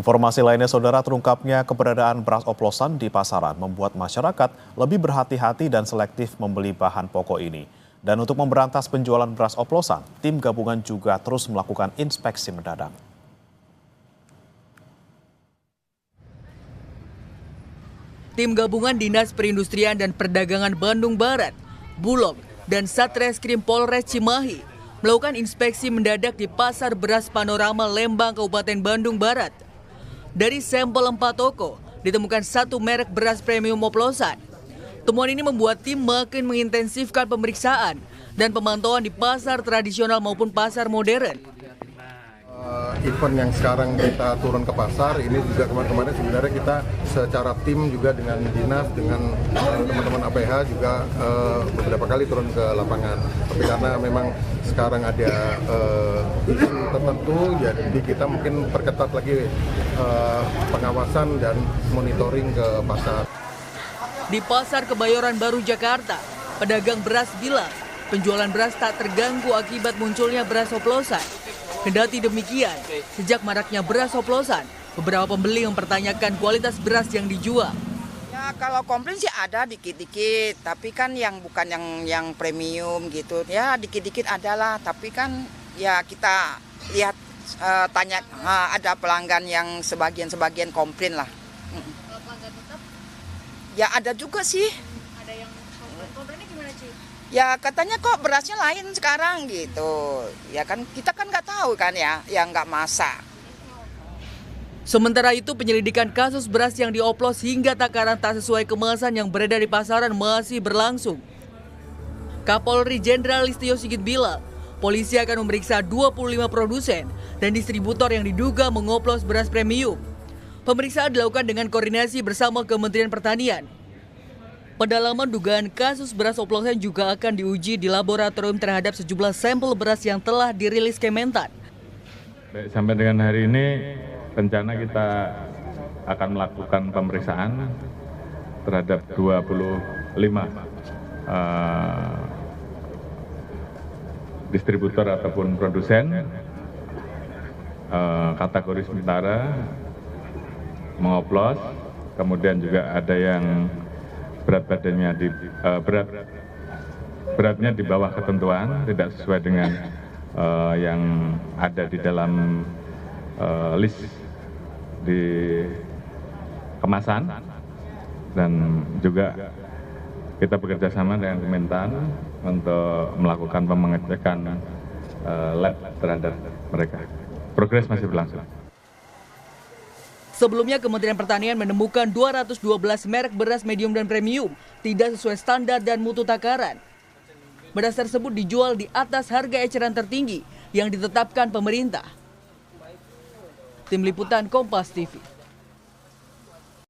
Informasi lainnya, saudara, terungkapnya keberadaan beras oplosan di pasaran membuat masyarakat lebih berhati-hati dan selektif membeli bahan pokok ini. Dan untuk memberantas penjualan beras oplosan, tim gabungan juga terus melakukan inspeksi mendadak. Tim gabungan Dinas Perindustrian dan Perdagangan Bandung Barat, Bulog, dan Satreskrim Polres Cimahi melakukan inspeksi mendadak di Pasar Beras Panorama Lembang, Kabupaten Bandung Barat. Dari sampel 4 toko, ditemukan 1 merek beras premium oplosan. Temuan ini membuat tim makin mengintensifkan pemeriksaan dan pemantauan di pasar tradisional maupun pasar modern. Event yang sekarang kita turun ke pasar, ini juga kemarin sebenarnya kita secara tim juga dengan dinas, dengan teman-teman APH juga beberapa kali turun ke lapangan. Tapi karena memang sekarang ada isu tertentu, jadi kita mungkin perketat lagi pengawasan dan monitoring ke pasar. Di Pasar Kebayoran Baru, Jakarta, pedagang beras bilang penjualan beras tak terganggu akibat munculnya beras oplosan. Kendati demikian, sejak maraknya beras oplosan, beberapa pembeli mempertanyakan kualitas beras yang dijual. Ya kalau komplain sih ada dikit-dikit, tapi kan yang bukan yang premium gitu. Ya dikit-dikit adalah, tapi kan ya kita lihat tanya ada pelanggan yang sebagian komplain lah. Kalau pelanggan tetap? Ya ada juga sih. Ada yang komplainnya gimana, Ci? Ya katanya kok berasnya lain sekarang gitu. Ya kan kita kan nggak tahu kan ya, yang nggak masak. Sementara itu penyelidikan kasus beras yang dioplos hingga takaran tak sesuai kemasan yang beredar di pasaran masih berlangsung. Kapolri Jenderal Listio Sigit bilang, polisi akan memeriksa 25 produsen dan distributor yang diduga mengoplos beras premium. Pemeriksaan dilakukan dengan koordinasi bersama Kementerian Pertanian. Pendalaman dugaan kasus beras oplosan juga akan diuji di laboratorium terhadap sejumlah sampel beras yang telah dirilis Kementan. Baik, sampai dengan hari ini rencana kita akan melakukan pemeriksaan terhadap 25 distributor ataupun produsen kategori sementara mengoplos, kemudian juga ada yang beratnya di bawah ketentuan, tidak sesuai dengan yang ada di dalam list di kemasan, dan juga kita bekerja sama dengan Kementan untuk melakukan pengecekan lab terhadap mereka. Progres masih berlangsung. Sebelumnya Kementerian Pertanian menemukan 212 merek beras medium dan premium tidak sesuai standar dan mutu takaran. Beras tersebut dijual di atas harga eceran tertinggi yang ditetapkan pemerintah. Tim Liputan Kompas TV.